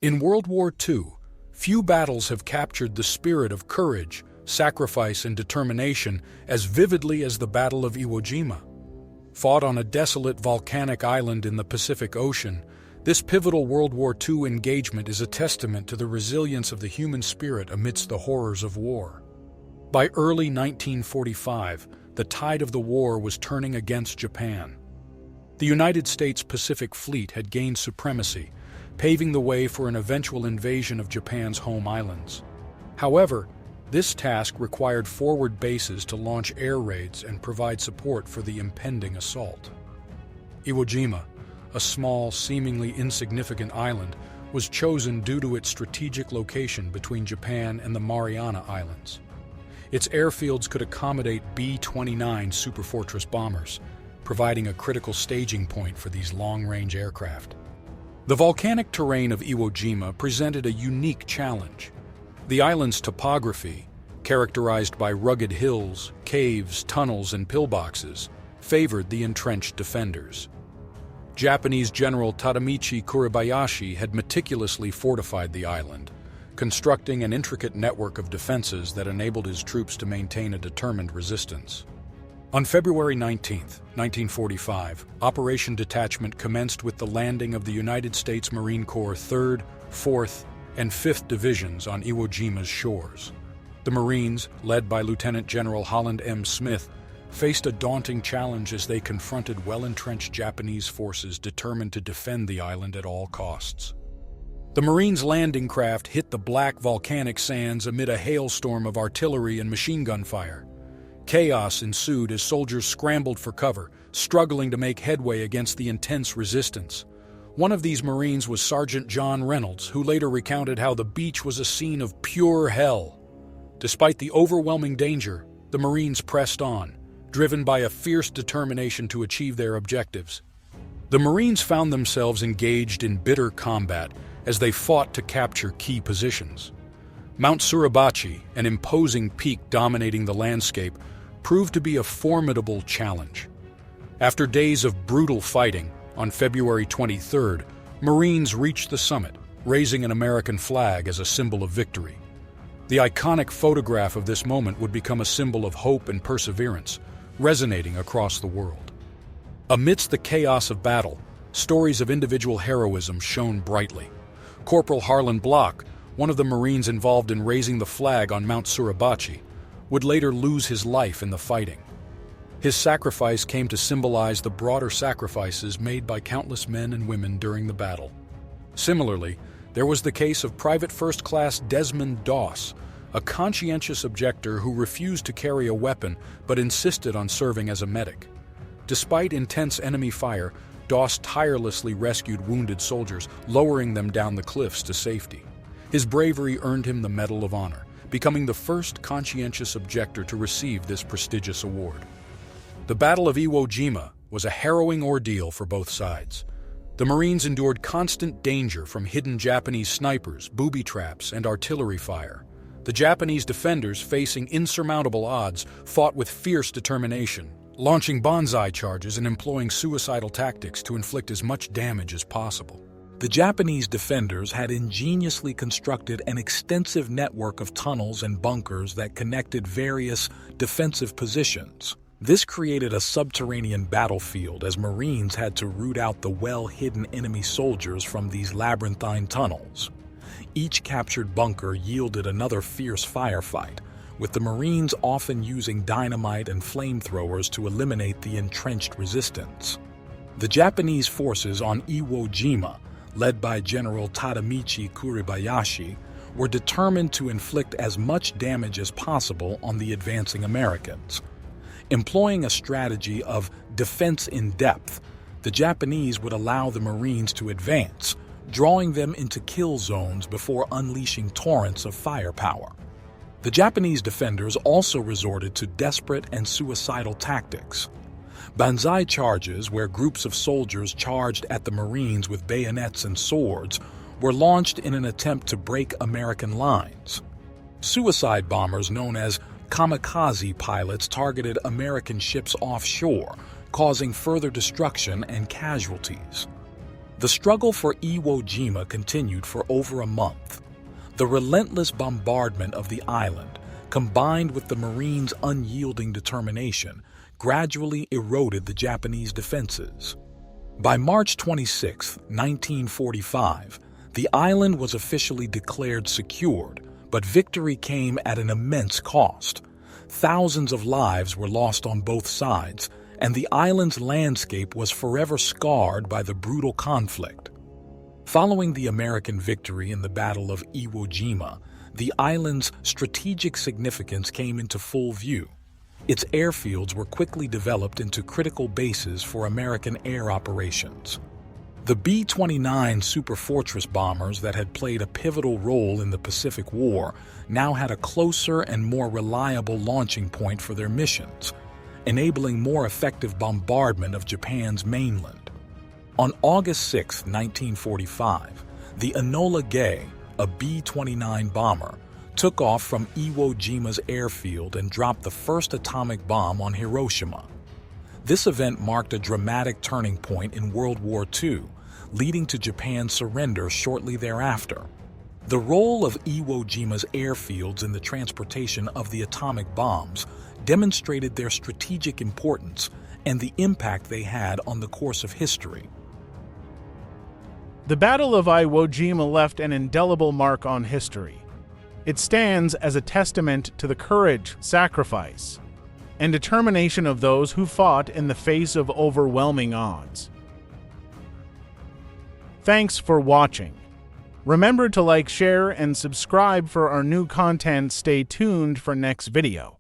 In World War II, few battles have captured the spirit of courage, sacrifice, and determination as vividly as the Battle of Iwo Jima. Fought on a desolate volcanic island in the Pacific Ocean, this pivotal World War II engagement is a testament to the resilience of the human spirit amidst the horrors of war. By early 1945, the tide of the war was turning against Japan. The United States Pacific Fleet had gained supremacy, paving the way for an eventual invasion of Japan's home islands. However, this task required forward bases to launch air raids and provide support for the impending assault. Iwo Jima, a small, seemingly insignificant island, was chosen due to its strategic location between Japan and the Mariana Islands. Its airfields could accommodate B-29 Superfortress bombers, providing a critical staging point for these long-range aircraft. The volcanic terrain of Iwo Jima presented a unique challenge. The island's topography, characterized by rugged hills, caves, tunnels, and pillboxes, favored the entrenched defenders. Japanese General Tadamichi Kuribayashi had meticulously fortified the island, constructing an intricate network of defenses that enabled his troops to maintain a determined resistance. On February 19, 1945, Operation Detachment commenced with the landing of the United States Marine Corps 3rd, 4th, and 5th Divisions on Iwo Jima's shores. The Marines, led by Lieutenant General Holland M. Smith, faced a daunting challenge as they confronted well-entrenched Japanese forces determined to defend the island at all costs. The Marines' landing craft hit the black volcanic sands amid a hailstorm of artillery and machine gun fire. Chaos ensued as soldiers scrambled for cover, struggling to make headway against the intense resistance. One of these Marines was Sergeant John Reynolds, who later recounted how the beach was a scene of pure hell. Despite the overwhelming danger, the Marines pressed on, driven by a fierce determination to achieve their objectives. The Marines found themselves engaged in bitter combat as they fought to capture key positions. Mount Suribachi, an imposing peak dominating the landscape, proved to be a formidable challenge. After days of brutal fighting, on February 23rd, Marines reached the summit, raising an American flag as a symbol of victory. The iconic photograph of this moment would become a symbol of hope and perseverance, resonating across the world. Amidst the chaos of battle, stories of individual heroism shone brightly. Corporal Harlan Block, one of the Marines involved in raising the flag on Mount Suribachi, would later lose his life in the fighting. His sacrifice came to symbolize the broader sacrifices made by countless men and women during the battle. Similarly, there was the case of Private First Class Desmond Doss, a conscientious objector who refused to carry a weapon but insisted on serving as a medic. Despite intense enemy fire, Doss tirelessly rescued wounded soldiers, lowering them down the cliffs to safety. His bravery earned him the Medal of Honor, becoming the first conscientious objector to receive this prestigious award. The Battle of Iwo Jima was a harrowing ordeal for both sides. The Marines endured constant danger from hidden Japanese snipers, booby traps, and artillery fire. The Japanese defenders, facing insurmountable odds, fought with fierce determination, launching banzai charges and employing suicidal tactics to inflict as much damage as possible. The Japanese defenders had ingeniously constructed an extensive network of tunnels and bunkers that connected various defensive positions. This created a subterranean battlefield as Marines had to root out the well-hidden enemy soldiers from these labyrinthine tunnels. Each captured bunker yielded another fierce firefight, with the Marines often using dynamite and flamethrowers to eliminate the entrenched resistance. The Japanese forces on Iwo Jima, led by General Tadamichi Kuribayashi, were determined to inflict as much damage as possible on the advancing Americans. Employing a strategy of defense in depth, the Japanese would allow the Marines to advance, drawing them into kill zones before unleashing torrents of firepower. The Japanese defenders also resorted to desperate and suicidal tactics. Banzai charges, where groups of soldiers charged at the Marines with bayonets and swords, were launched in an attempt to break American lines. Suicide bombers known as kamikaze pilots targeted American ships offshore, causing further destruction and casualties. The struggle for Iwo Jima continued for over a month. The relentless bombardment of the island, combined with the Marines' unyielding determination, gradually eroded the Japanese defenses. By March 26, 1945, the island was officially declared secured, but victory came at an immense cost. Thousands of lives were lost on both sides, and the island's landscape was forever scarred by the brutal conflict. Following the American victory in the Battle of Iwo Jima, the island's strategic significance came into full view. Its airfields were quickly developed into critical bases for American air operations. The B-29 Superfortress bombers that had played a pivotal role in the Pacific War now had a closer and more reliable launching point for their missions, enabling more effective bombardment of Japan's mainland. On August 6, 1945, the Enola Gay, a B-29 bomber, took off from Iwo Jima's airfield and dropped the first atomic bomb on Hiroshima. This event marked a dramatic turning point in World War II, leading to Japan's surrender shortly thereafter. The role of Iwo Jima's airfields in the transportation of the atomic bombs demonstrated their strategic importance and the impact they had on the course of history. The Battle of Iwo Jima left an indelible mark on history. It stands as a testament to the courage, sacrifice, and determination of those who fought in the face of overwhelming odds. Thanks for watching. Remember to like, share, and subscribe for our new content. Stay tuned for next video.